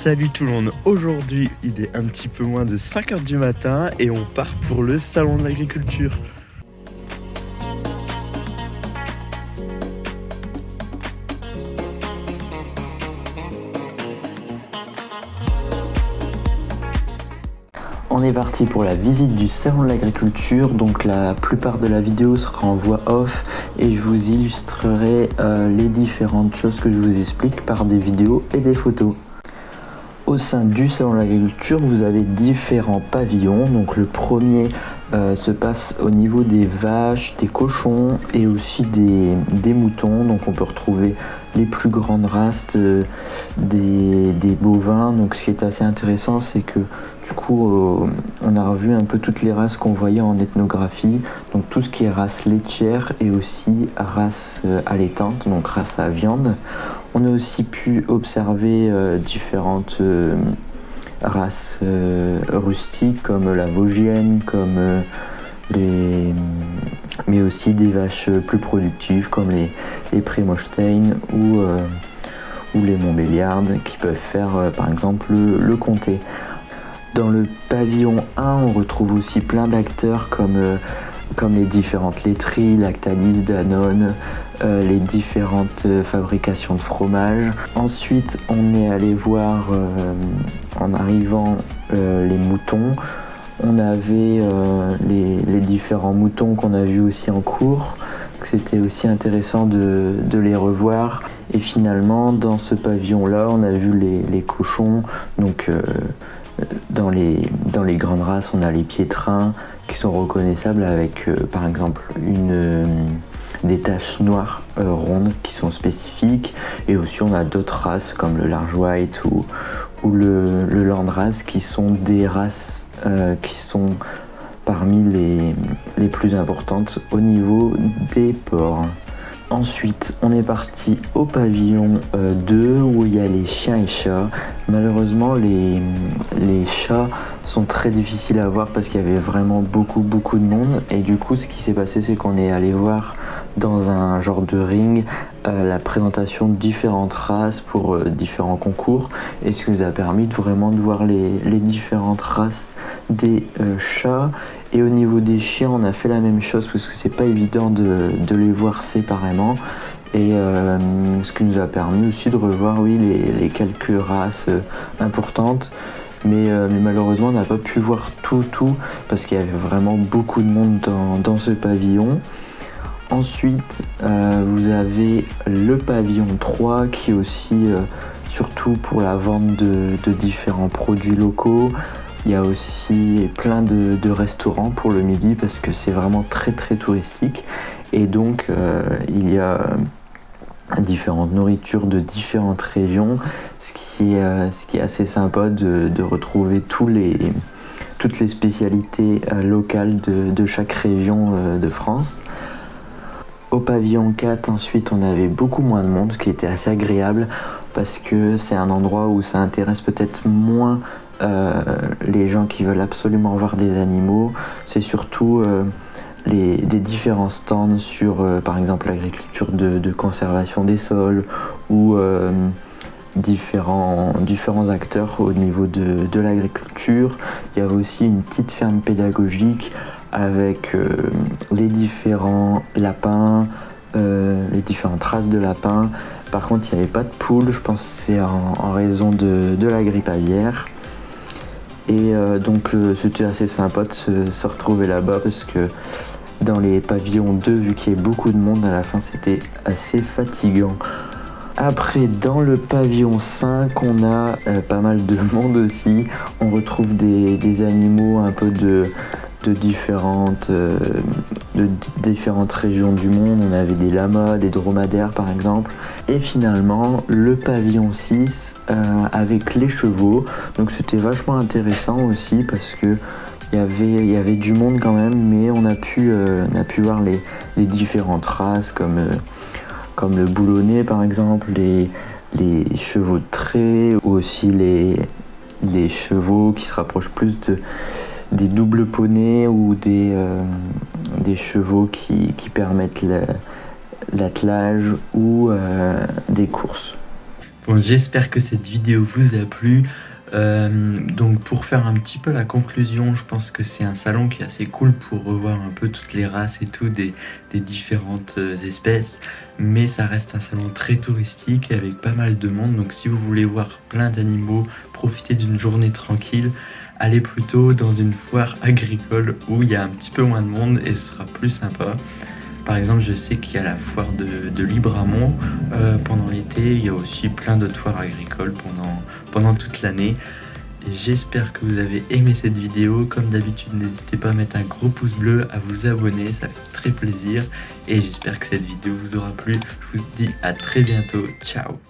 Salut tout le monde, aujourd'hui il est un petit peu moins de 5h du matin et on part pour le salon de l'agriculture. On est parti pour la visite du salon de l'agriculture, donc la plupart de la vidéo sera en voix off et je vous illustrerai les différentes choses que je vous explique par des vidéos et des photos. Au sein du salon de l'agriculture, vous avez différents pavillons. Donc le premier se passe au niveau des vaches, des cochons et aussi des moutons. Donc on peut retrouver les plus grandes races des bovins. Donc ce qui est assez intéressant, c'est que du coup on a revu un peu toutes les races qu'on voyait en ethnographie. Donc tout ce qui est race laitière et aussi race allaitante, donc race à viande. On a aussi pu observer différentes races rustiques comme la vosgienne, mais aussi des vaches plus productives comme les Primostein ou les Montbéliardes qui peuvent faire par exemple le comté. Dans le pavillon 1, on retrouve aussi plein d'acteurs comme les différentes laiteries, Lactalis, Danone, les différentes fabrications de fromage. Ensuite, on est allé voir, en arrivant, les moutons. On avait les différents moutons qu'on a vus aussi en cours. C'était aussi intéressant de les revoir. Et finalement, dans ce pavillon-là, on a vu les cochons. Donc, dans les grandes races, on a les piétrins qui sont reconnaissables avec par exemple des taches noires rondes qui sont spécifiques, et aussi on a d'autres races comme le large white ou le landrace qui sont des races qui sont parmi les plus importantes au niveau des porcs. Ensuite, on est parti au pavillon 2 où il y a les chiens et chats. Malheureusement, les chats sont très difficiles à voir parce qu'il y avait vraiment beaucoup de monde. Et du coup, ce qui s'est passé, c'est qu'on est allé voir dans un genre de ring la présentation de différentes races pour différents concours. Et ce qui nous a permis de voir les différentes races des chats. Et au niveau des chiens, on a fait la même chose parce que c'est pas évident de les voir séparément. Et ce qui nous a permis aussi de revoir les quelques races importantes. Mais malheureusement, on n'a pas pu voir tout parce qu'il y avait vraiment beaucoup de monde dans ce pavillon. Ensuite, vous avez le pavillon 3 qui est aussi surtout pour la vente de différents produits locaux. Il y a aussi plein de restaurants pour le midi parce que c'est vraiment très touristique. Et donc, il y a différentes nourritures de différentes régions, ce qui est assez sympa de retrouver toutes les spécialités locales de chaque région de France. Au pavillon 4, ensuite, on avait beaucoup moins de monde, ce qui était assez agréable parce que c'est un endroit où ça intéresse peut-être moins les gens qui veulent absolument voir des animaux. C'est surtout des différents stands sur par exemple l'agriculture de conservation des sols ou différents acteurs au niveau de l'agriculture. Il y avait aussi une petite ferme pédagogique avec les différents lapins, les différentes races de lapins. Par contre, il n'y avait pas de poules, je pense que c'est en raison de la grippe aviaire. Et donc c'était assez sympa de se retrouver là-bas parce que dans les pavillons 2, vu qu'il y a beaucoup de monde, à la fin c'était assez fatigant. Après, dans le pavillon 5, on a pas mal de monde aussi. On retrouve des animaux un peu de différentes régions du monde. On avait des lamas, des dromadaires par exemple. Et finalement, le pavillon 6 avec les chevaux. Donc c'était vachement intéressant aussi parce que il y avait du monde quand même, mais on a pu voir les différentes races comme le boulonnais par exemple, les chevaux de trait, ou aussi les chevaux qui se rapprochent plus des doubles poneys ou des chevaux qui permettent l'attelage ou des courses. Bon, j'espère que cette vidéo vous a plu. Donc pour faire un petit peu la conclusion, je pense que c'est un salon qui est assez cool pour revoir un peu toutes les races et tout des différentes espèces, mais ça reste un salon très touristique avec pas mal de monde, donc si vous voulez voir plein d'animaux, profiter d'une journée tranquille, allez plutôt dans une foire agricole où il y a un petit peu moins de monde et ce sera plus sympa. Par exemple, je sais qu'il y a la foire de Libramont pendant l'été, il y a aussi plein d'autres foires agricoles pendant toute l'année. J'espère que vous avez aimé cette vidéo. Comme d'habitude, n'hésitez pas à mettre un gros pouce bleu, à vous abonner, ça fait très plaisir. Et j'espère que cette vidéo vous aura plu. Je vous dis à très bientôt. Ciao!